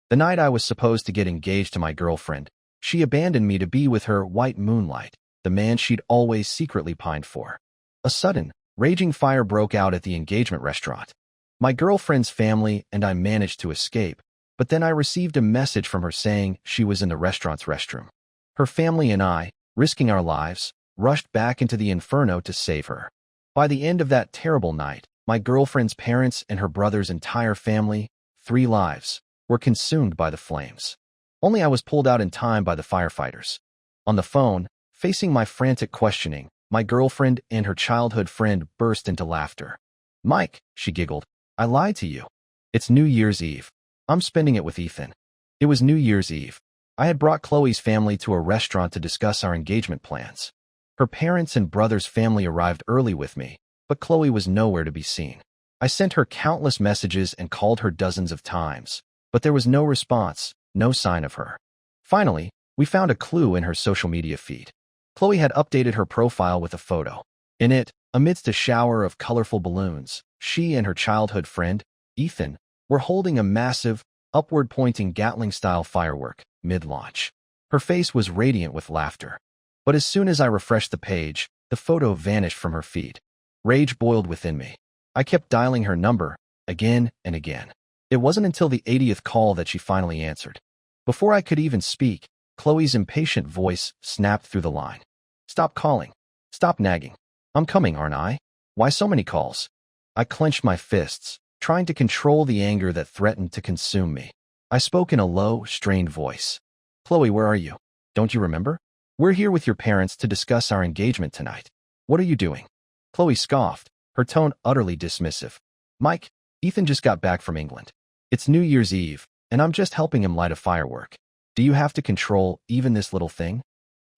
The night I was supposed to get engaged to my girlfriend, she abandoned me to be with her white moonlight, the man she'd always secretly pined for. A sudden, raging fire broke out at the engagement restaurant. My girlfriend's family and I managed to escape, but then I received a message from her saying she was in the restaurant's restroom. Her family and I, risking our lives, rushed back into the inferno to save her. By the end of that terrible night, my girlfriend's parents and her brother's entire family, 3 lives, were consumed by the flames. Only I was pulled out in time by the firefighters. On the phone, facing my frantic questioning, my girlfriend and her childhood friend burst into laughter. "Mike," she giggled, "I lied to you. It's New Year's Eve. I'm spending it with Ethan." It was New Year's Eve. I had brought Chloe's family to a restaurant to discuss our engagement plans. Her parents and brother's family arrived early with me, but Chloe was nowhere to be seen. I sent her countless messages and called her dozens of times, but there was no response, no sign of her. Finally, we found a clue in her social media feed. Chloe had updated her profile with a photo. In it, amidst a shower of colorful balloons, she and her childhood friend, Ethan, were holding a massive, upward-pointing Gatling-style firework, mid-launch. Her face was radiant with laughter. But as soon as I refreshed the page, the photo vanished from her feed. Rage boiled within me. I kept dialing her number, again and again. It wasn't until the 80th call that she finally answered. Before I could even speak, Chloe's impatient voice snapped through the line. "Stop calling. Stop nagging. I'm coming, aren't I? Why so many calls?" I clenched my fists, trying to control the anger that threatened to consume me. I spoke in a low, strained voice. "Chloe, where are you? Don't you remember? We're here with your parents to discuss our engagement tonight. What are you doing?" Chloe scoffed, her tone utterly dismissive. "Mike, Ethan just got back from England. It's New Year's Eve, and I'm just helping him light a firework. Do you have to control even this little thing?"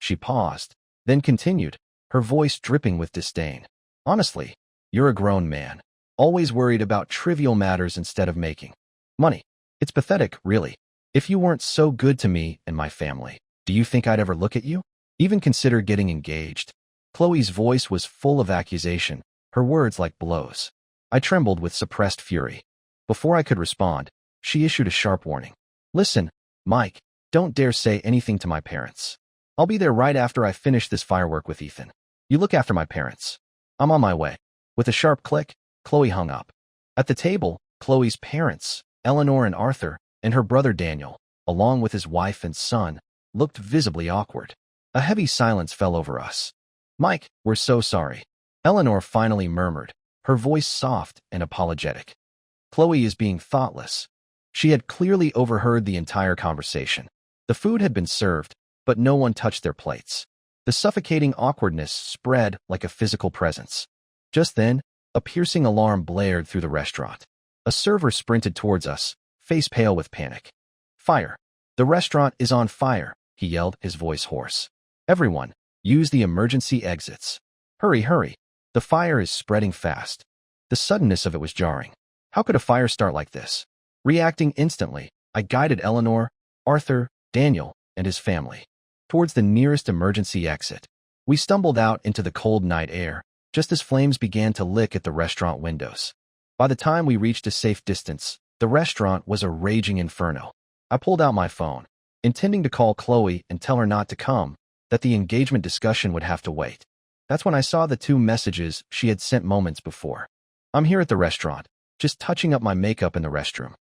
She paused, then continued, her voice dripping with disdain. "Honestly, you're a grown man, always worried about trivial matters instead of making money. It's pathetic, really. If you weren't so good to me and my family, do you think I'd ever look at you? Even consider getting engaged?" Chloe's voice was full of accusation, her words like blows. I trembled with suppressed fury. Before I could respond, she issued a sharp warning. "Listen, Mike, don't dare say anything to my parents. I'll be there right after I finish this firework with Ethan. You look after my parents. I'm on my way." With a sharp click, Chloe hung up. At the table, Chloe's parents, Eleanor and Arthur, and her brother Daniel, along with his wife and son, looked visibly awkward. A heavy silence fell over us. "Mike, we're so sorry," Eleanor finally murmured, her voice soft and apologetic. "Chloe is being thoughtless." She had clearly overheard the entire conversation. The food had been served, but no one touched their plates. The suffocating awkwardness spread like a physical presence. Just then, a piercing alarm blared through the restaurant. A server sprinted towards us, face pale with panic. "Fire! The restaurant is on fire," he yelled, his voice hoarse. "Everyone, use the emergency exits. Hurry, hurry. The fire is spreading fast." The suddenness of it was jarring. How could a fire start like this? Reacting instantly, I guided Eleanor, Arthur, Daniel, and his family towards the nearest emergency exit. We stumbled out into the cold night air, just as flames began to lick at the restaurant windows. By the time we reached a safe distance, the restaurant was a raging inferno. I pulled out my phone, intending to call Chloe and tell her not to come, that the engagement discussion would have to wait. That's when I saw the 2 messages she had sent moments before. "I'm here at the restaurant, just touching up my makeup in the restroom.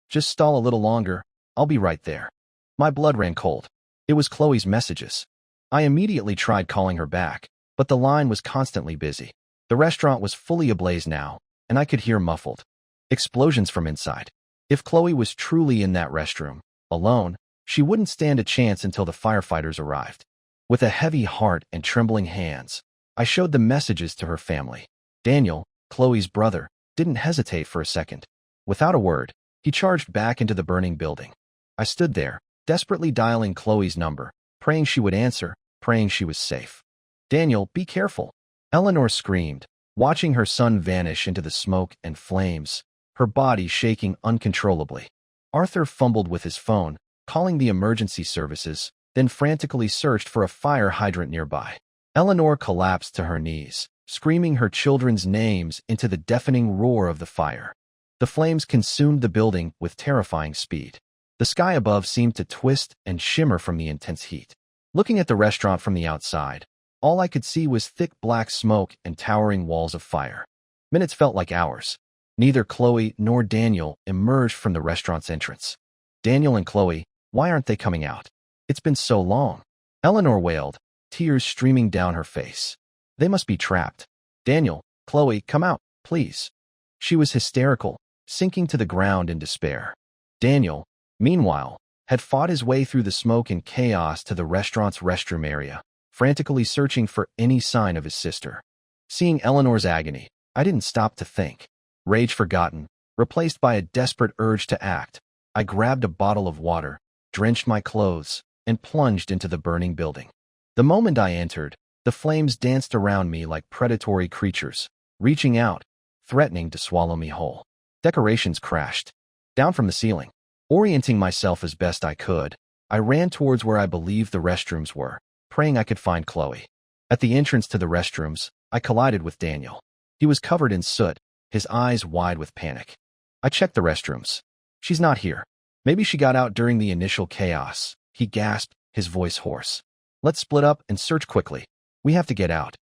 Just stall a little longer, I'll be right there." My blood ran cold. It was Chloe's messages. I immediately tried calling her back, but the line was constantly busy. The restaurant was fully ablaze now, and I could hear muffled explosions from inside. If Chloe was truly in that restroom, alone, she wouldn't stand a chance until the firefighters arrived. With a heavy heart and trembling hands, I showed the messages to her family. Daniel, Chloe's brother, didn't hesitate for a second. Without a word, he charged back into the burning building. I stood there, desperately dialing Chloe's number, praying she would answer, praying she was safe. "Daniel, be careful," Eleanor screamed, watching her son vanish into the smoke and flames, her body shaking uncontrollably. Arthur fumbled with his phone, calling the emergency services, then frantically searched for a fire hydrant nearby. Eleanor collapsed to her knees, screaming her children's names into the deafening roar of the fire. The flames consumed the building with terrifying speed. The sky above seemed to twist and shimmer from the intense heat. Looking at the restaurant from the outside, all I could see was thick black smoke and towering walls of fire. Minutes felt like hours. Neither Chloe nor Daniel emerged from the restaurant's entrance. Daniel and Chloe, why aren't they coming out? It's been so long. Eleanor wailed, tears streaming down her face. They must be trapped. Daniel, Chloe, come out, please. She was hysterical, sinking to the ground in despair. Daniel, meanwhile, had fought his way through the smoke and chaos to the restaurant's restroom area, frantically searching for any sign of his sister. Seeing Eleanor's agony, I didn't stop to think. Rage forgotten, replaced by a desperate urge to act, I grabbed a bottle of water, drenched my clothes, and plunged into the burning building. The moment I entered, the flames danced around me like predatory creatures, reaching out, threatening to swallow me whole. Decorations crashed down from the ceiling. Orienting myself as best I could, I ran towards where I believed the restrooms were, praying I could find Chloe. At the entrance to the restrooms, I collided with Daniel. He was covered in soot, his eyes wide with panic. I checked the restrooms. She's not here. Maybe she got out during the initial chaos, he gasped, his voice hoarse. Let's split up and search quickly. We have to get out.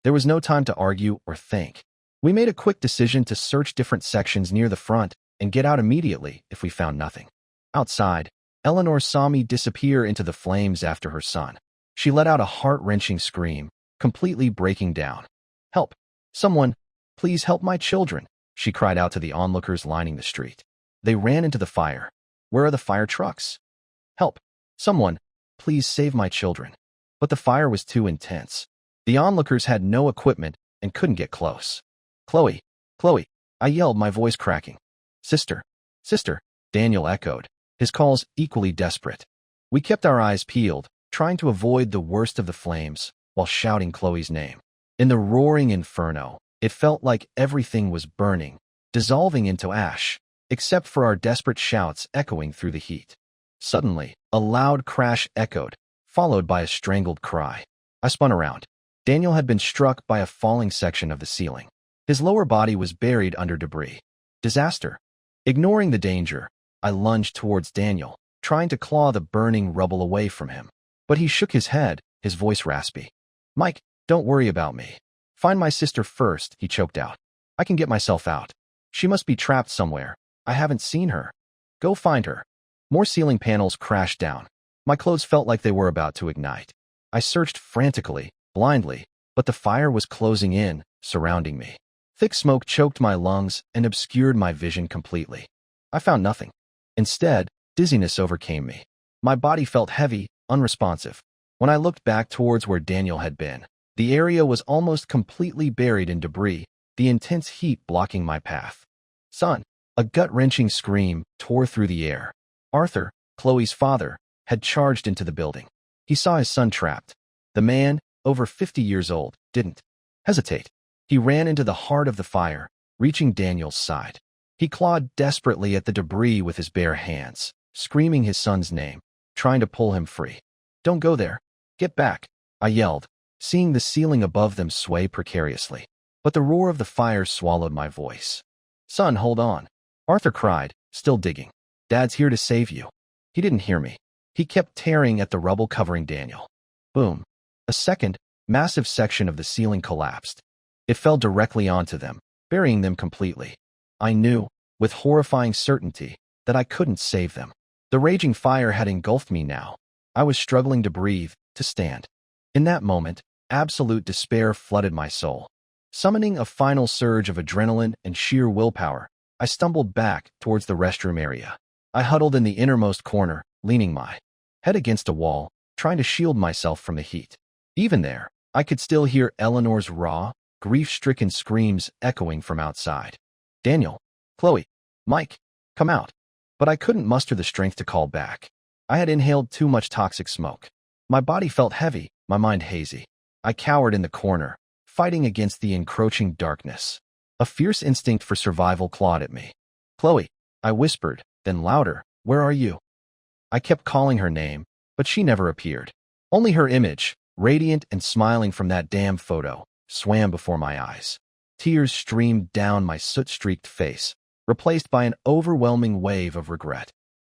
There was no time to argue or think. We made a quick decision to search different sections near the front and get out immediately if we found nothing. Outside, Eleanor saw me disappear into the flames after her son. She let out a heart-wrenching scream, completely breaking down. Help! Someone! Please help my children! She cried out to the onlookers lining the street. They ran into the fire. Where are the fire trucks? Help! Someone! Please save my children! But the fire was too intense. The onlookers had no equipment and couldn't get close. Chloe! Chloe! I yelled, my voice cracking. Sister! Sister! Daniel echoed, his calls equally desperate. We kept our eyes peeled, trying to avoid the worst of the flames, while shouting Chloe's name. In the roaring inferno, it felt like everything was burning, dissolving into ash, except for our desperate shouts echoing through the heat. Suddenly, a loud crash echoed, followed by a strangled cry. I spun around. Daniel had been struck by a falling section of the ceiling. His lower body was buried under debris. Disaster. Ignoring the danger, I lunged towards Daniel, trying to claw the burning rubble away from him. But he shook his head, his voice raspy. Mike, don't worry about me. Find my sister first, he choked out. I can get myself out. She must be trapped somewhere. I haven't seen her. Go find her. More ceiling panels crashed down. My clothes felt like they were about to ignite. I searched frantically, blindly, but the fire was closing in, surrounding me. Thick smoke choked my lungs and obscured my vision completely. I found nothing. Instead, dizziness overcame me. My body felt heavy, unresponsive. When I looked back towards where Daniel had been, the area was almost completely buried in debris, the intense heat blocking my path. Son! A gut-wrenching scream tore through the air. Arthur, Chloe's father, had charged into the building. He saw his son trapped. The man, over 50 years old, didn't hesitate. He ran into the heart of the fire, reaching Daniel's side. He clawed desperately at the debris with his bare hands, screaming his son's name, trying to pull him free. Don't go there. Get back, I yelled, seeing the ceiling above them sway precariously. But the roar of the fire swallowed my voice. Son, hold on. Arthur cried, still digging. Dad's here to save you. He didn't hear me. He kept tearing at the rubble covering Daniel. Boom. A second, massive section of the ceiling collapsed. It fell directly onto them, burying them completely. I knew, with horrifying certainty, that I couldn't save them. The raging fire had engulfed me now. I was struggling to breathe, to stand. In that moment, absolute despair flooded my soul. Summoning a final surge of adrenaline and sheer willpower, I stumbled back towards the restroom area. I huddled in the innermost corner, leaning my head against a wall, trying to shield myself from the heat. Even there, I could still hear Eleanor's raw, grief-stricken screams echoing from outside. Daniel, Chloe, Mike, come out. But I couldn't muster the strength to call back. I had inhaled too much toxic smoke. My body felt heavy, my mind hazy. I cowered in the corner, fighting against the encroaching darkness. A fierce instinct for survival clawed at me. Chloe, I whispered, then louder, where are you? I kept calling her name, but she never appeared. Only her image, radiant and smiling from that damn photo, swam before my eyes. Tears streamed down my soot-streaked face, replaced by an overwhelming wave of regret.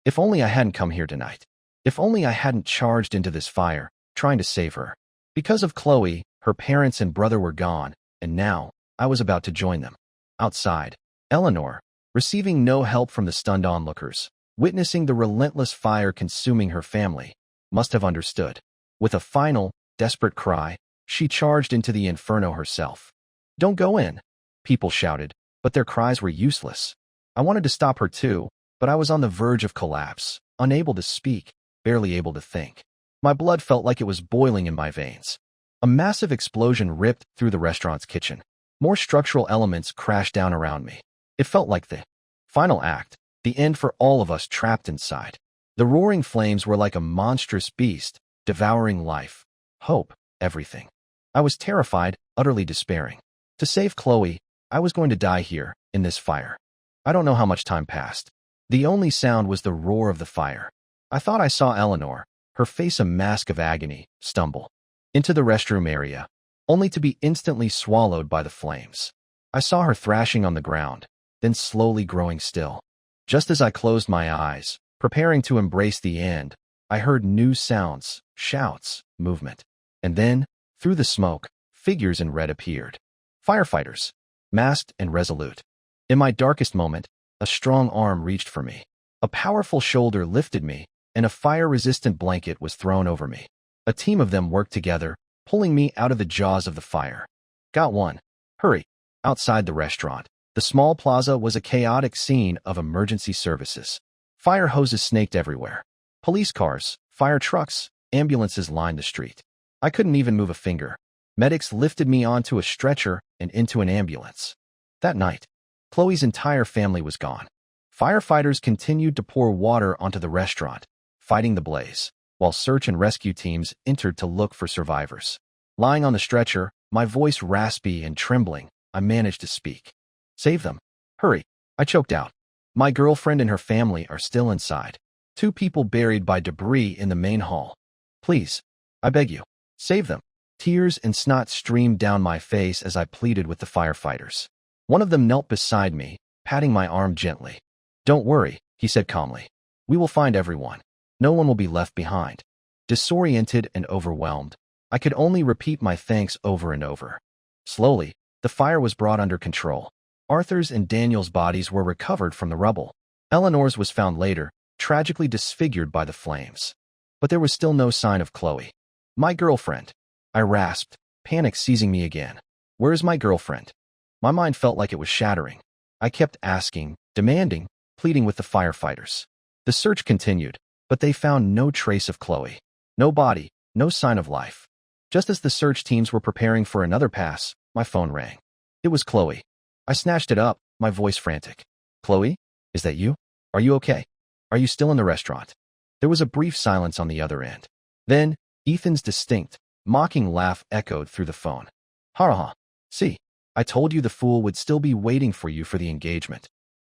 If only I hadn't come here tonight. If only I hadn't charged into this fire, trying to save her. Because of Chloe, her parents and brother were gone, and now I was about to join them. Outside, Eleanor, receiving no help from the stunned onlookers, witnessing the relentless fire consuming her family, must have understood. With a final, desperate cry, she charged into the inferno herself. "Don't go in," people shouted, but their cries were useless. I wanted to stop her too, but I was on the verge of collapse, unable to speak, barely able to think. My blood felt like it was boiling in my veins. A massive explosion ripped through the restaurant's kitchen. More structural elements crashed down around me. It felt like the final act, the end for all of us trapped inside. The roaring flames were like a monstrous beast, devouring life, hope, everything. I was terrified, utterly despairing. To save Chloe, I was going to die here, in this fire. I don't know how much time passed. The only sound was the roar of the fire. I thought I saw Eleanor, her face a mask of agony, stumble into the restroom area, only to be instantly swallowed by the flames. I saw her thrashing on the ground, then slowly growing still. Just as I closed my eyes, preparing to embrace the end, I heard new sounds, shouts, movement. And then, through the smoke, figures in red appeared. Firefighters, masked and resolute. In my darkest moment, a strong arm reached for me. A powerful shoulder lifted me, and a fire-resistant blanket was thrown over me. A team of them worked together, pulling me out of the jaws of the fire. "Got one. Hurry." Outside the restaurant, the small plaza was a chaotic scene of emergency services. Fire hoses snaked everywhere. Police cars, fire trucks, ambulances lined the street. I couldn't even move a finger. Medics lifted me onto a stretcher and into an ambulance. That night, Chloe's entire family was gone. Firefighters continued to pour water onto the restaurant, fighting the blaze, while search and rescue teams entered to look for survivors. Lying on the stretcher, my voice raspy and trembling, I managed to speak. "Save them. Hurry." I choked out. "My girlfriend and her family are still inside. 2 people buried by debris in the main hall. Please, I beg you, save them." Tears and snot streamed down my face as I pleaded with the firefighters. One of them knelt beside me, patting my arm gently. "Don't worry," he said calmly. "We will find everyone. No one will be left behind." Disoriented and overwhelmed, I could only repeat my thanks over and over. Slowly, the fire was brought under control. Arthur's and Daniel's bodies were recovered from the rubble. Eleanor's was found later, tragically disfigured by the flames. But there was still no sign of Chloe. "My girlfriend," I rasped, panic seizing me again. "Where is my girlfriend?" My mind felt like it was shattering. I kept asking, demanding, pleading with the firefighters. The search continued, but they found no trace of Chloe. No body, no sign of life. Just as the search teams were preparing for another pass, my phone rang. It was Chloe. I snatched it up, my voice frantic. "Chloe? Is that you? Are you okay? Are you still in the restaurant?" There was a brief silence on the other end. Then, Ethan's distinct, mocking laugh echoed through the phone. "Ha ha. See, I told you the fool would still be waiting for you for the engagement.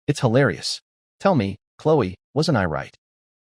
It's hilarious. Tell me, Chloe, wasn't I right?"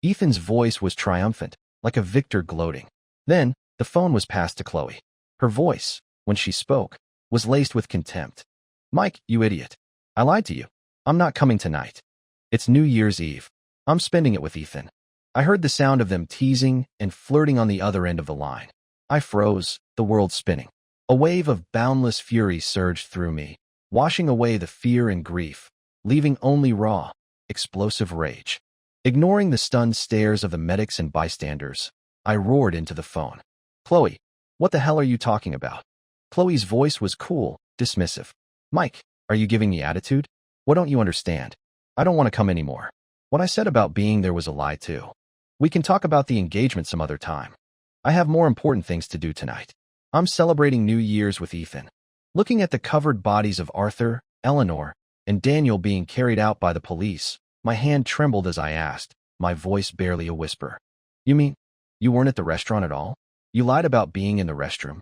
Ethan's voice was triumphant, like a victor gloating. Then, the phone was passed to Chloe. Her voice, when she spoke, was laced with contempt. "Mike, you idiot. I lied to you. I'm not coming tonight. It's New Year's Eve. I'm spending it with Ethan." I heard the sound of them teasing and flirting on the other end of the line. I froze, the world spinning. A wave of boundless fury surged through me, washing away the fear and grief, leaving only raw, explosive rage. Ignoring the stunned stares of the medics and bystanders, I roared into the phone. "Chloe, what the hell are you talking about?" Chloe's voice was cool, dismissive. "Mike, are you giving me attitude? What don't you understand? I don't want to come anymore. What I said about being there was a lie too. We can talk about the engagement some other time. I have more important things to do tonight. I'm celebrating New Year's with Ethan." Looking at the covered bodies of Arthur, Eleanor, and Daniel being carried out by the police, my hand trembled as I asked, my voice barely a whisper. "You mean, you weren't at the restaurant at all? You lied about being in the restroom?"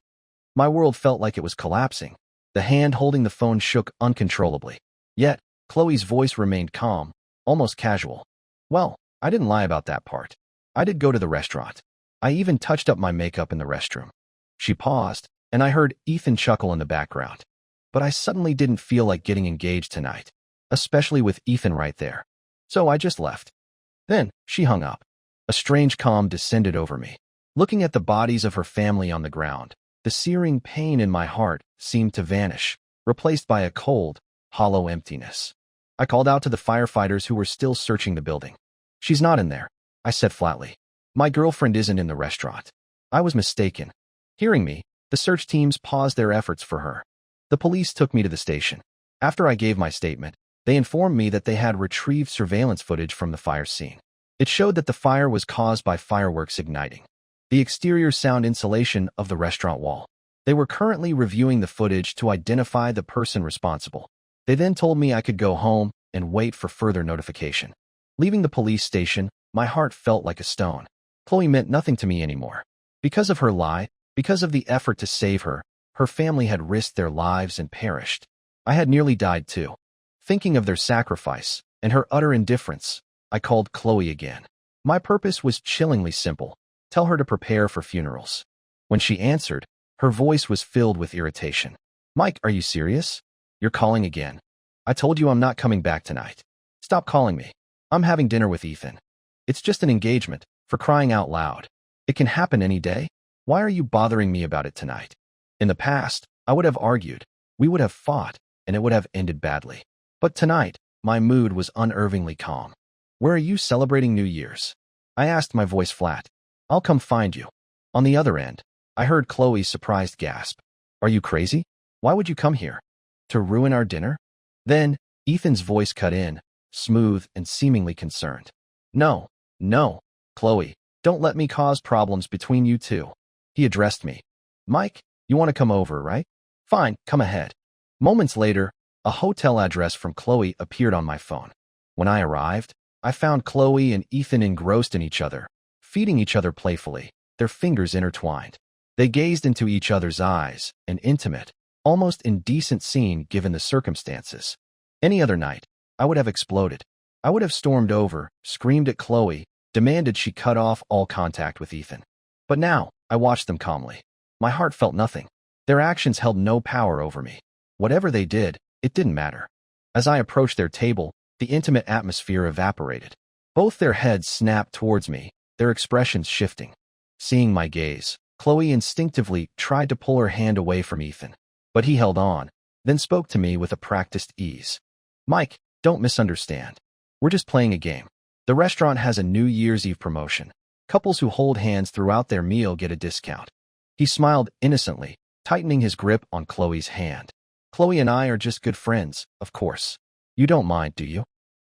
My world felt like it was collapsing. The hand holding the phone shook uncontrollably. Yet, Chloe's voice remained calm, almost casual. "Well, I didn't lie about that part. I did go to the restaurant. I even touched up my makeup in the restroom." She paused, and I heard Ethan chuckle in the background. But I suddenly didn't feel like getting engaged tonight, especially with Ethan right there. So I just left. Then, she hung up. A strange calm descended over me. Looking at the bodies of her family on the ground, the searing pain in my heart seemed to vanish, replaced by a cold, hollow emptiness. I called out to the firefighters who were still searching the building. "She's not in there," I said flatly. "My girlfriend isn't in the restaurant." I was mistaken. Hearing me, the search teams paused their efforts for her. The police took me to the station. After I gave my statement, they informed me that they had retrieved surveillance footage from the fire scene. It showed that the fire was caused by fireworks igniting the exterior sound insulation of the restaurant wall. They were currently reviewing the footage to identify the person responsible. They then told me I could go home and wait for further notification. Leaving the police station, my heart felt like a stone. Chloe meant nothing to me anymore. Because of her lie, because of the effort to save her, her family had risked their lives and perished. I had nearly died too. Thinking of their sacrifice and her utter indifference, I called Chloe again. My purpose was chillingly simple: tell her to prepare for funerals. When she answered, her voice was filled with irritation. "Mike, are you serious? You're calling again? I told you I'm not coming back tonight. Stop calling me. I'm having dinner with Ethan. It's just an engagement, for crying out loud. It can happen any day. Why are you bothering me about it tonight?" In the past, I would have argued. We would have fought, and it would have ended badly. But tonight, my mood was unervingly calm. "Where are you celebrating New Year's?" I asked, my voice flat. "I'll come find you." On the other end, I heard Chloe's surprised gasp. "Are you crazy? Why would you come here? To ruin our dinner?" Then, Ethan's voice cut in, smooth and seemingly concerned. No, Chloe, don't let me cause problems between you two." He addressed me. "Mike, you want to come over, right? Fine, come ahead." Moments later, a hotel address from Chloe appeared on my phone. When I arrived, I found Chloe and Ethan engrossed in each other, feeding each other playfully, their fingers intertwined. They gazed into each other's eyes, an intimate, almost indecent scene given the circumstances. Any other night, I would have exploded. I would have stormed over, screamed at Chloe, demanded she cut off all contact with Ethan. But now, I watched them calmly. My heart felt nothing. Their actions held no power over me. Whatever they did, it didn't matter. As I approached their table, the intimate atmosphere evaporated. Both their heads snapped towards me, their expressions shifting. Seeing my gaze, Chloe instinctively tried to pull her hand away from Ethan. But he held on, then spoke to me with a practiced ease. "Mike, don't misunderstand. We're just playing a game. The restaurant has a New Year's Eve promotion. Couples who hold hands throughout their meal get a discount." He smiled innocently, tightening his grip on Chloe's hand. "Chloe and I are just good friends, of course. You don't mind, do you?"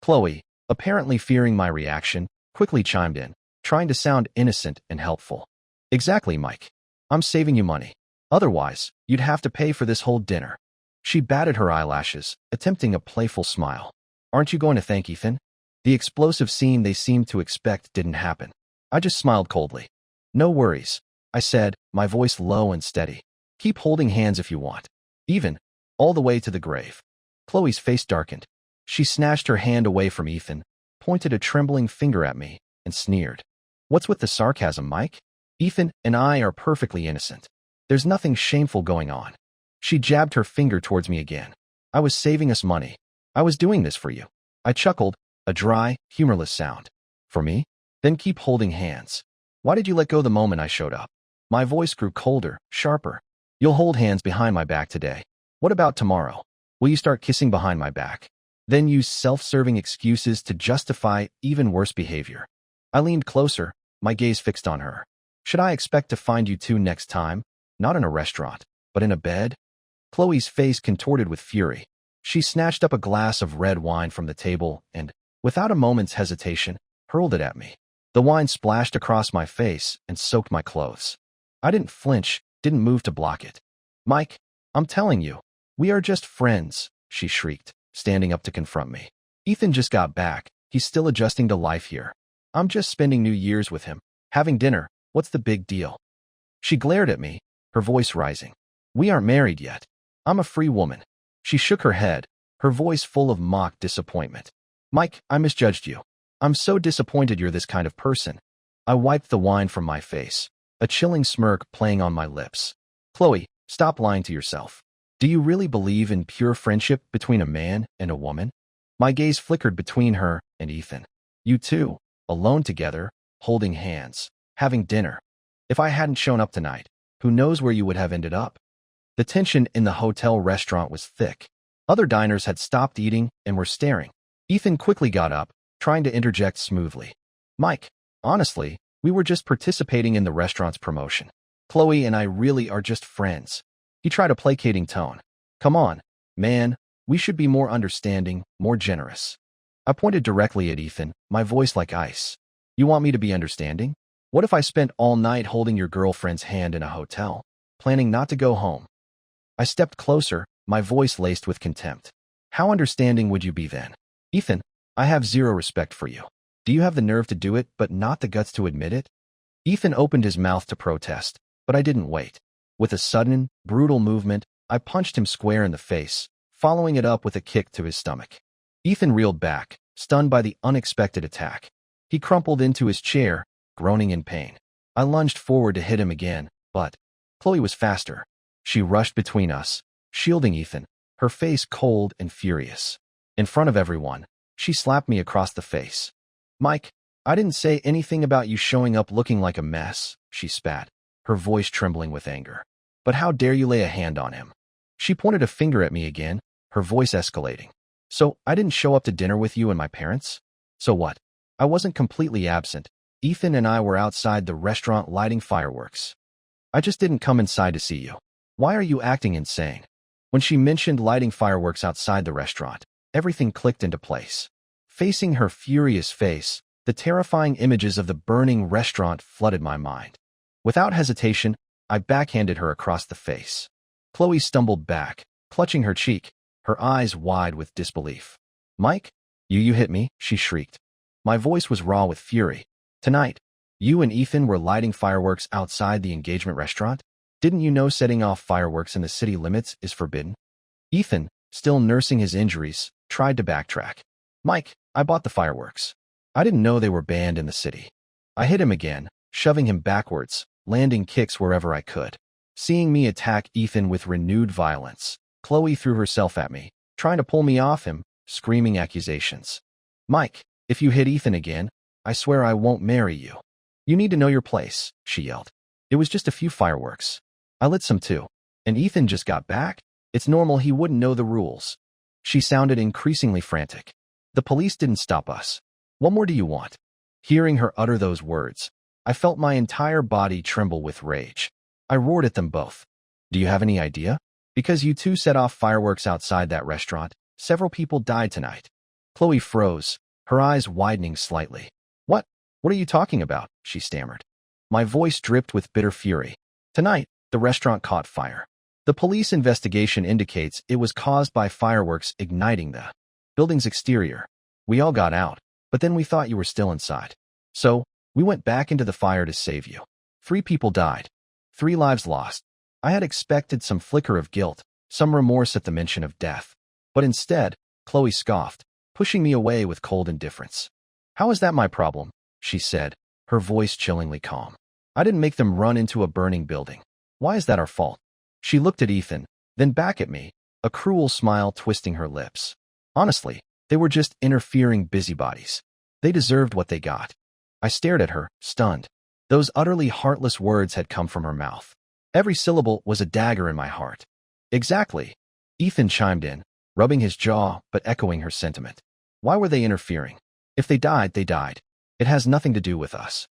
Chloe, apparently fearing my reaction, quickly chimed in, trying to sound innocent and helpful. "Exactly, Mike. I'm saving you money. Otherwise, you'd have to pay for this whole dinner." She batted her eyelashes, attempting a playful smile. "Aren't you going to thank Ethan?" The explosive scene they seemed to expect didn't happen. I just smiled coldly. "No worries," I said, my voice low and steady. "Keep holding hands if you want. Even, all the way to the grave." Chloe's face darkened. She snatched her hand away from Ethan, pointed a trembling finger at me, and sneered. "What's with the sarcasm, Mike? Ethan and I are perfectly innocent. There's nothing shameful going on." She jabbed her finger towards me again. "I was saving us money. I was doing this for you." I chuckled, a dry, humorless sound. "For me? Then keep holding hands. Why did you let go the moment I showed up?" My voice grew colder, sharper. "You'll hold hands behind my back today. What about tomorrow? Will you start kissing behind my back? Then use self-serving excuses to justify even worse behavior." I leaned closer, my gaze fixed on her. "Should I expect to find you two next time? Not in a restaurant, but in a bed?" Chloe's face contorted with fury. She snatched up a glass of red wine from the table and, without a moment's hesitation, hurled it at me. The wine splashed across my face and soaked my clothes. I didn't flinch, didn't move to block it. "Mike, I'm telling you, we are just friends," she shrieked, standing up to confront me. "Ethan just got back. He's still adjusting to life here. I'm just spending New Year's with him, having dinner. What's the big deal?" She glared at me, her voice rising. "We aren't married yet. I'm a free woman." She shook her head, her voice full of mock disappointment. "Mike, I misjudged you. I'm so disappointed you're this kind of person." I wiped the wine from my face, a chilling smirk playing on my lips. "Chloe, stop lying to yourself. Do you really believe in pure friendship between a man and a woman?" My gaze flickered between her and Ethan. "You too. alone together, holding hands, having dinner. If I hadn't shown up tonight, who knows where you would have ended up? The tension in the hotel restaurant was thick. Other diners had stopped eating and were staring. Ethan quickly got up, trying to interject smoothly. Mike, honestly, we were just participating in the restaurant's promotion. Chloe and I really are just friends. He tried a placating tone. Come on, man, we should be more understanding, more generous. I pointed directly at Ethan, my voice like ice. You want me to be understanding? What if I spent all night holding your girlfriend's hand in a hotel, planning not to go home? I stepped closer, my voice laced with contempt. How understanding would you be then? Ethan, I have zero respect for you. Do you have the nerve to do it but not the guts to admit it? Ethan opened his mouth to protest, but I didn't wait. With a sudden, brutal movement, I punched him square in the face, following it up with a kick to his stomach. Ethan reeled back, stunned by the unexpected attack. He crumpled into his chair, groaning in pain. I lunged forward to hit him again, but Chloe was faster. She rushed between us, shielding Ethan, her face cold and furious. In front of everyone, she slapped me across the face. Mike, I didn't say anything about you showing up looking like a mess, she spat, her voice trembling with anger. But how dare you lay a hand on him? She pointed a finger at me again, her voice escalating. So, I didn't show up to dinner with you and my parents? So what? I wasn't completely absent. Ethan and I were outside the restaurant lighting fireworks. I just didn't come inside to see you. Why are you acting insane? When she mentioned lighting fireworks outside the restaurant, everything clicked into place. Facing her furious face, the terrifying images of the burning restaurant flooded my mind. Without hesitation, I backhanded her across the face. Chloe stumbled back, clutching her cheek, her eyes wide with disbelief. Mike, you hit me, she shrieked. My voice was raw with fury. Tonight, you and Ethan were lighting fireworks outside the engagement restaurant? Didn't you know setting off fireworks in the city limits is forbidden? Ethan, still nursing his injuries, tried to backtrack. Mike, I bought the fireworks. I didn't know they were banned in the city. I hit him again, shoving him backwards, landing kicks wherever I could. Seeing me attack Ethan with renewed violence, Chloe threw herself at me, trying to pull me off him, screaming accusations. Mike, if you hit Ethan again, I swear I won't marry you. You need to know your place, she yelled. It was just a few fireworks. I lit some too. And Ethan just got back? It's normal he wouldn't know the rules. She sounded increasingly frantic. The police didn't stop us. What more do you want? Hearing her utter those words, I felt my entire body tremble with rage. I roared at them both. Do you have any idea? Because you two set off fireworks outside that restaurant, several people died tonight. Chloe froze, her eyes widening slightly. What? What are you talking about? She stammered. My voice dripped with bitter fury. Tonight, the restaurant caught fire. The police investigation indicates it was caused by fireworks igniting the building's exterior. We all got out, but then we thought you were still inside. So, we went back into the fire to save you. 3 people died. 3 lives lost. I had expected some flicker of guilt, some remorse at the mention of death. But instead, Chloe scoffed, pushing me away with cold indifference. How is that my problem? She said, her voice chillingly calm. I didn't make them run into a burning building. Why is that our fault? She looked at Ethan, then back at me, a cruel smile twisting her lips. Honestly, they were just interfering busybodies. They deserved what they got. I stared at her, stunned. Those utterly heartless words had come from her mouth. Every syllable was a dagger in my heart. Exactly. Ethan chimed in, rubbing his jaw but echoing her sentiment. Why were they interfering? If they died, they died. It has nothing to do with us.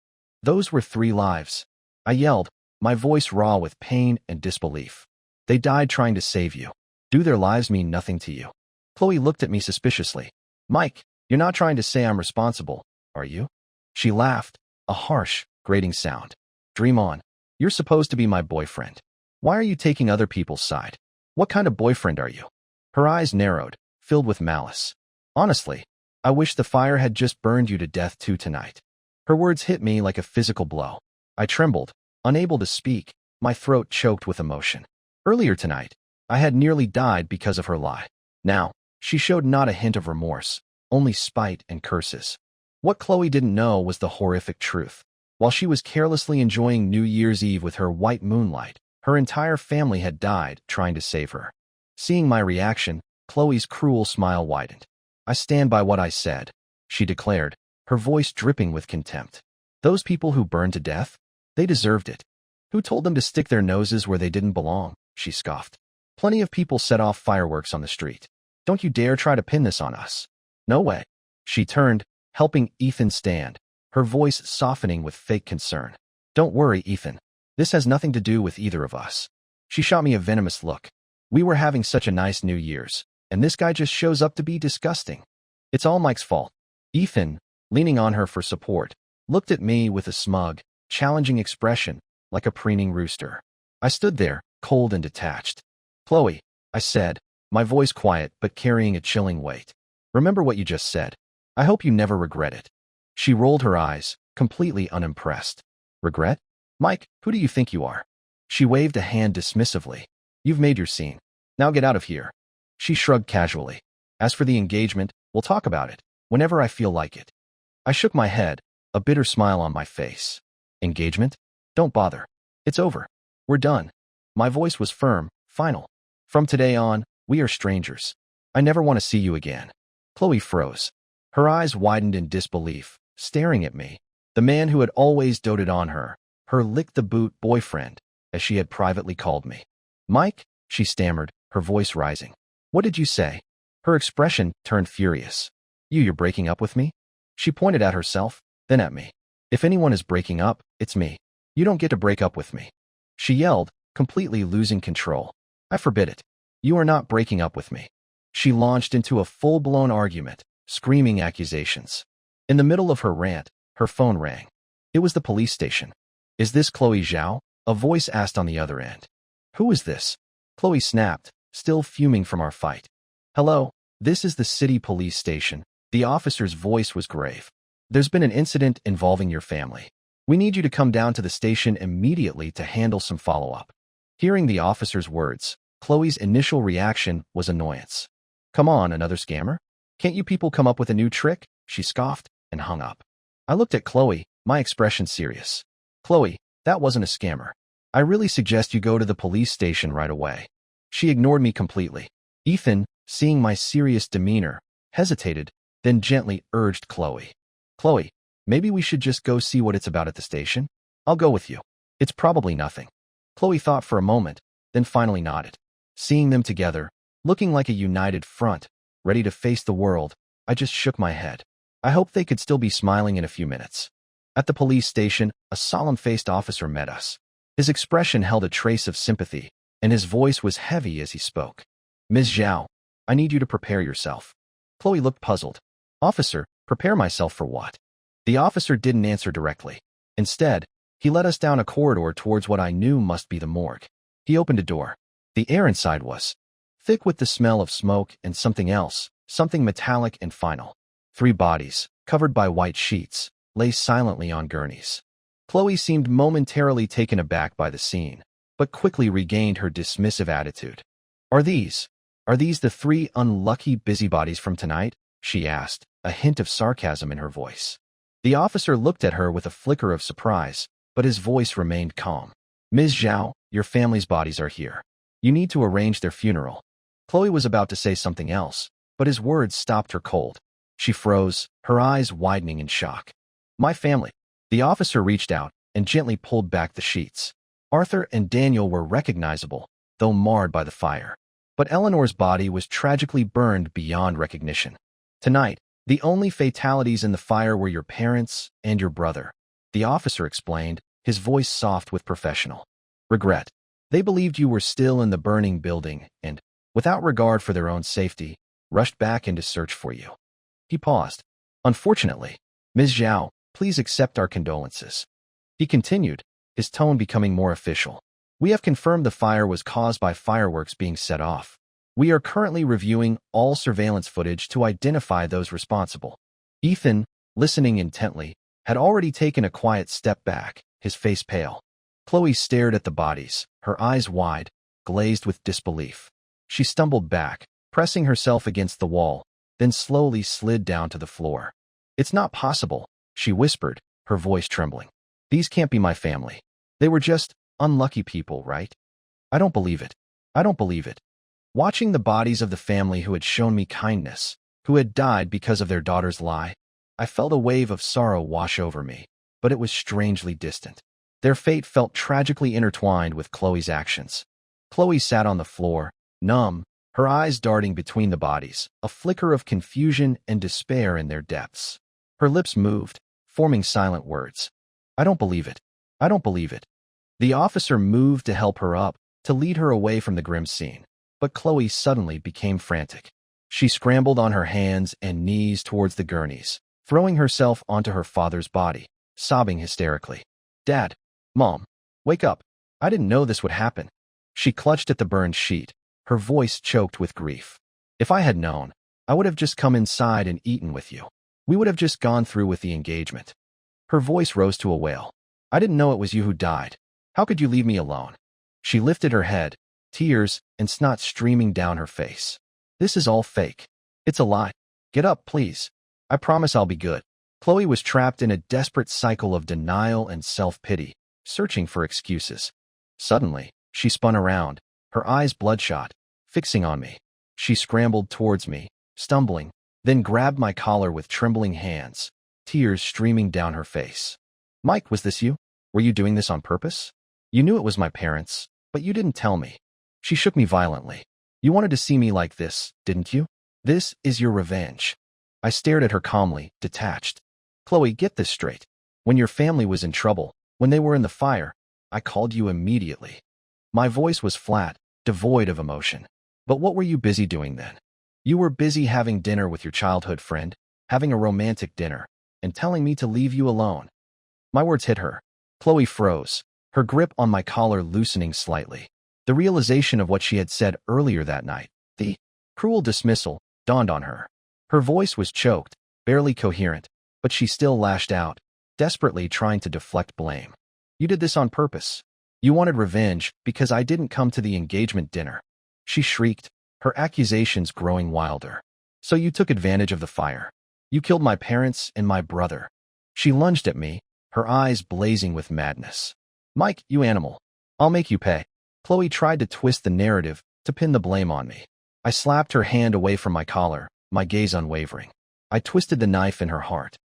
Those were 3 lives. I yelled, my voice raw with pain and disbelief. They died trying to save you. Do their lives mean nothing to you? Chloe looked at me suspiciously. Mike, you're not trying to say I'm responsible, are you? She laughed, a harsh, grating sound. Dream on. You're supposed to be my boyfriend. Why are you taking other people's side? What kind of boyfriend are you? Her eyes narrowed, filled with malice. Honestly, I wish the fire had just burned you to death too tonight. Her words hit me like a physical blow. I trembled, unable to speak, my throat choked with emotion. Earlier tonight, I had nearly died because of her lie. Now, she showed not a hint of remorse, only spite and curses. What Chloe didn't know was the horrific truth. While she was carelessly enjoying New Year's Eve with her white moonlight, her entire family had died trying to save her. Seeing my reaction, Chloe's cruel smile widened. I stand by what I said, she declared, her voice dripping with contempt. Those people who burned to death? They deserved it. Who told them to stick their noses where they didn't belong? She scoffed. Plenty of people set off fireworks on the street. Don't you dare try to pin this on us. No way. She turned, helping Ethan stand, her voice softening with fake concern. Don't worry, Ethan. This has nothing to do with either of us. She shot me a venomous look. We were having such a nice New Year's, and this guy just shows up to be disgusting. It's all Mike's fault. Ethan, leaning on her for support, looked at me with a smug, challenging expression, like a preening rooster. I stood there, cold and detached. Chloe, I said, my voice quiet but carrying a chilling weight. Remember what you just said. I hope you never regret it. She rolled her eyes, completely unimpressed. Regret? Mike, who do you think you are? She waved a hand dismissively. You've made your scene. Now get out of here. She shrugged casually. As for the engagement, we'll talk about it, whenever I feel like it. I shook my head, a bitter smile on my face. Engagement? Don't bother. It's over. We're done. My voice was firm, final. From today on, we are strangers. I never want to see you again. Chloe froze. Her eyes widened in disbelief, staring at me. The man who had always doted on her, her lick-the-boot boyfriend, as she had privately called me. Mike, she stammered, her voice rising. What did you say? Her expression turned furious. You're breaking up with me? She pointed at herself, then at me. If anyone is breaking up, it's me. You don't get to break up with me. She yelled, completely losing control. I forbid it. You are not breaking up with me. She launched into a full-blown argument, screaming accusations. In the middle of her rant, her phone rang. It was the police station. Is this Chloe Zhao? A voice asked on the other end. Who is this? Chloe snapped, still fuming from our fight. Hello, this is the city police station. The officer's voice was grave. There's been an incident involving your family. We need you to come down to the station immediately to handle some follow-up. Hearing the officer's words, Chloe's initial reaction was annoyance. Come on, another scammer? Can't you people come up with a new trick? She scoffed and hung up. I looked at Chloe, my expression serious. Chloe, that wasn't a scammer. I really suggest you go to the police station right away. She ignored me completely. Ethan, seeing my serious demeanor, hesitated, then gently urged Chloe. Chloe, maybe we should just go see what it's about at the station? I'll go with you. It's probably nothing. Chloe thought for a moment, then finally nodded. Seeing them together, looking like a united front, ready to face the world, I just shook my head. I hoped they could still be smiling in a few minutes. At the police station, a solemn-faced officer met us. His expression held a trace of sympathy, and his voice was heavy as he spoke. Ms. Zhao, I need you to prepare yourself. Chloe looked puzzled. Officer, prepare myself for what? The officer didn't answer directly. Instead, he led us down a corridor towards what I knew must be the morgue. He opened a door. The air inside was thick with the smell of smoke and something else, something metallic and final. 3 bodies, covered by white sheets, lay silently on gurneys. Chloe seemed momentarily taken aback by the scene, but quickly regained her dismissive attitude. Are these the 3 unlucky busybodies from tonight? She asked, a hint of sarcasm in her voice. The officer looked at her with a flicker of surprise, but his voice remained calm. Ms. Zhao, your family's bodies are here. You need to arrange their funeral. Chloe was about to say something else, but his words stopped her cold. She froze, her eyes widening in shock. My family. The officer reached out and gently pulled back the sheets. Arthur and Daniel were recognizable, though marred by the fire. But Eleanor's body was tragically burned beyond recognition. Tonight, the only fatalities in the fire were your parents and your brother, the officer explained, his voice soft with professional regret. They believed you were still in the burning building and, without regard for their own safety, rushed back in to search for you. He paused. Unfortunately, Ms. Zhao, please accept our condolences. He continued, his tone becoming more official. We have confirmed the fire was caused by fireworks being set off. We are currently reviewing all surveillance footage to identify those responsible. Ethan, listening intently, had already taken a quiet step back, his face pale. Chloe stared at the bodies, her eyes wide, glazed with disbelief. She stumbled back, pressing herself against the wall, then slowly slid down to the floor. It's not possible, she whispered, her voice trembling. These can't be my family. They were just unlucky people, right? I don't believe it. I don't believe it. Watching the bodies of the family who had shown me kindness, who had died because of their daughter's lie, I felt a wave of sorrow wash over me, but it was strangely distant. Their fate felt tragically intertwined with Chloe's actions. Chloe sat on the floor, numb, her eyes darting between the bodies, a flicker of confusion and despair in their depths. Her lips moved, forming silent words. I don't believe it. I don't believe it. The officer moved to help her up, to lead her away from the grim scene. But Chloe suddenly became frantic. She scrambled on her hands and knees towards the gurneys, throwing herself onto her father's body, sobbing hysterically. Dad, Mom, wake up. I didn't know this would happen. She clutched at the burned sheet, her voice choked with grief. If I had known, I would have just come inside and eaten with you. We would have just gone through with the engagement. Her voice rose to a wail. I didn't know it was you who died. How could you leave me alone? She lifted her head, tears and snot streaming down her face. This is all fake. It's a lie. Get up, please. I promise I'll be good. Chloe was trapped in a desperate cycle of denial and self-pity, searching for excuses. Suddenly, she spun around, her eyes bloodshot, fixing on me. She scrambled towards me, stumbling, then grabbed my collar with trembling hands, tears streaming down her face. Mike, was this you? Were you doing this on purpose? You knew it was my parents, but you didn't tell me. She shook me violently. You wanted to see me like this, didn't you? This is your revenge. I stared at her calmly, detached. Chloe, get this straight. When your family was in trouble, when they were in the fire, I called you immediately. My voice was flat, devoid of emotion. But what were you busy doing then? You were busy having dinner with your childhood friend, having a romantic dinner, and telling me to leave you alone. My words hit her. Chloe froze, her grip on my collar loosening slightly. The realization of what she had said earlier that night, the cruel dismissal, dawned on her. Her voice was choked, barely coherent, but she still lashed out, desperately trying to deflect blame. You did this on purpose. You wanted revenge because I didn't come to the engagement dinner. She shrieked, her accusations growing wilder. So you took advantage of the fire. You killed my parents and my brother. She lunged at me, her eyes blazing with madness. Mike, you animal. I'll make you pay. Chloe tried to twist the narrative, to pin the blame on me. I slapped her hand away from my collar, my gaze unwavering. I twisted the knife in her heart.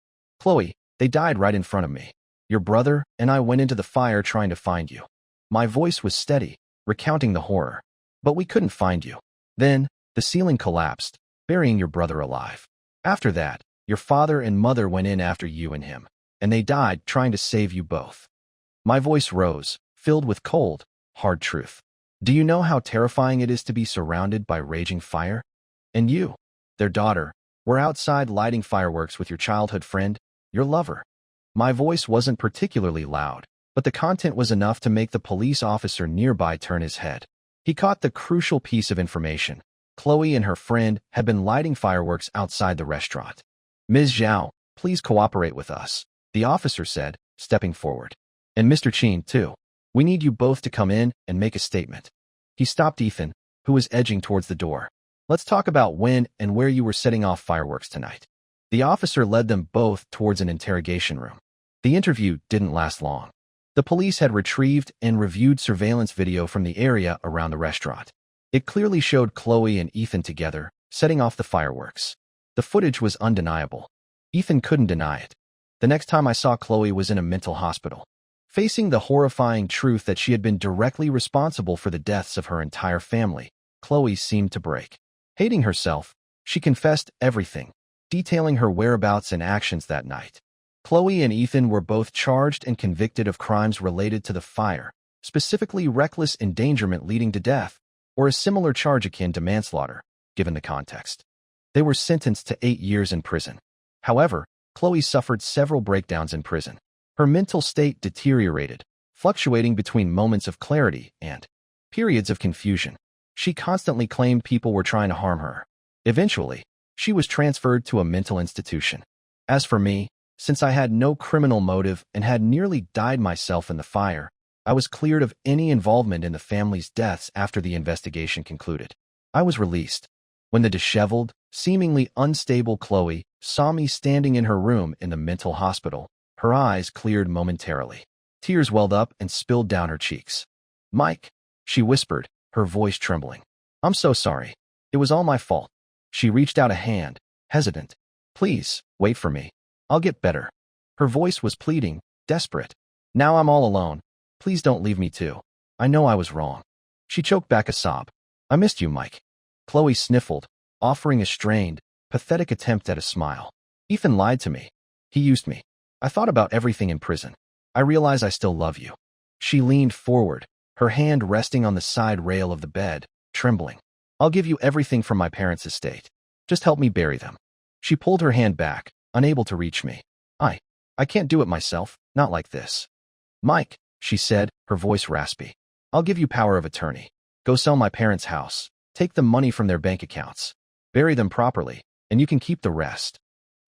Chloe, they died right in front of me. Your brother and I went into the fire trying to find you. My voice was steady, recounting the horror. But we couldn't find you. Then, the ceiling collapsed, burying your brother alive. After that, your father and mother went in after you and him, and they died trying to save you both. My voice rose, filled with cold, hard truth. Do you know how terrifying it is to be surrounded by raging fire? And you, their daughter, were outside lighting fireworks with your childhood friend, your lover. My voice wasn't particularly loud, but the content was enough to make the police officer nearby turn his head. He caught the crucial piece of information. Chloe and her friend had been lighting fireworks outside the restaurant. Ms. Zhao, please cooperate with us, the officer said, stepping forward. And Mr. Chin, too. We need you both to come in and make a statement. He stopped Ethan, who was edging towards the door. Let's talk about when and where you were setting off fireworks tonight. The officer led them both towards an interrogation room. The interview didn't last long. The police had retrieved and reviewed surveillance video from the area around the restaurant. It clearly showed Chloe and Ethan together, setting off the fireworks. The footage was undeniable. Ethan couldn't deny it. The next time I saw Chloe was in a mental hospital, facing the horrifying truth that she had been directly responsible for the deaths of her entire family. Chloe seemed to break. Hating herself, she confessed everything, detailing her whereabouts and actions that night. Chloe and Ethan were both charged and convicted of crimes related to the fire, specifically reckless endangerment leading to death, or a similar charge akin to manslaughter, given the context. They were sentenced to 8 years in prison. However, Chloe suffered several breakdowns in prison. Her mental state deteriorated, fluctuating between moments of clarity and periods of confusion. She constantly claimed people were trying to harm her. Eventually, she was transferred to a mental institution. As for me, since I had no criminal motive and had nearly died myself in the fire, I was cleared of any involvement in the family's deaths after the investigation concluded. I was released. When the disheveled, seemingly unstable Chloe saw me standing in her room in the mental hospital, her eyes cleared momentarily. Tears welled up and spilled down her cheeks. Mike, she whispered, her voice trembling. I'm so sorry. It was all my fault. She reached out a hand, hesitant. Please, wait for me. I'll get better. Her voice was pleading, desperate. Now I'm all alone. Please don't leave me too. I know I was wrong. She choked back a sob. I missed you, Mike. Chloe sniffled, offering a strained, pathetic attempt at a smile. Ethan lied to me. He used me. I thought about everything in prison. I realize I still love you. She leaned forward, her hand resting on the side rail of the bed, trembling. I'll give you everything from my parents' estate. Just help me bury them. She pulled her hand back, unable to reach me. I can't do it myself, not like this. Mike, she said, her voice raspy. I'll give you power of attorney. Go sell my parents' house. Take the money from their bank accounts. Bury them properly, and you can keep the rest.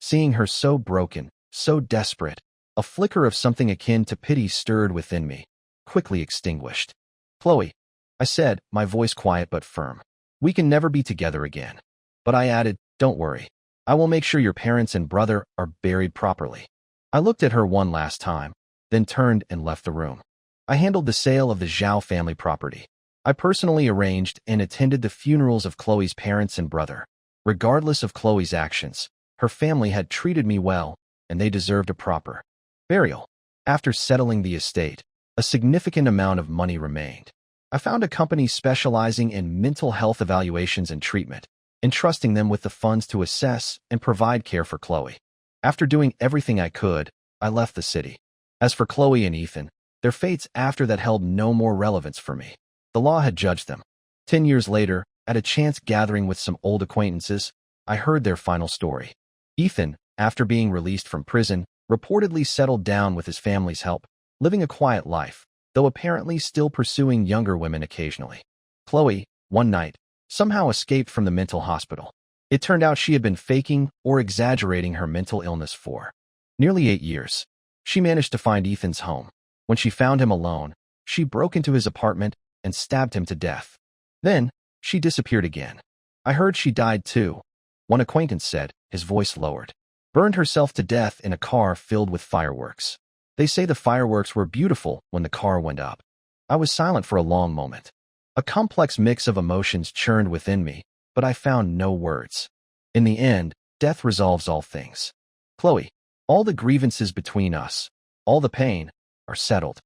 Seeing her so broken, so desperate, a flicker of something akin to pity stirred within me, quickly extinguished. Chloe, I said, my voice quiet but firm. We can never be together again. But I added, don't worry. I will make sure your parents and brother are buried properly. I looked at her one last time, then turned and left the room. I handled the sale of the Zhao family property. I personally arranged and attended the funerals of Chloe's parents and brother. Regardless of Chloe's actions, her family had treated me well, and they deserved a proper burial. After settling the estate, a significant amount of money remained. I found a company specializing in mental health evaluations and treatment, entrusting them with the funds to assess and provide care for Chloe. After doing everything I could, I left the city. As for Chloe and Ethan, their fates after that held no more relevance for me. The law had judged them. 10 years later, at a chance gathering with some old acquaintances, I heard their final story. Ethan, after being released from prison, reportedly settled down with his family's help, living a quiet life, though apparently still pursuing younger women occasionally. Chloe, one night, somehow escaped from the mental hospital. It turned out she had been faking or exaggerating her mental illness for nearly 8 years. She managed to find Ethan's home. When she found him alone, she broke into his apartment and stabbed him to death. Then, she disappeared again. I heard she died too, one acquaintance said, his voice lowered. Burned herself to death in a car filled with fireworks. They say the fireworks were beautiful when the car went up. I was silent for a long moment. A complex mix of emotions churned within me, but I found no words. In the end, death resolves all things. Chloe, all the grievances between us, all the pain, are settled.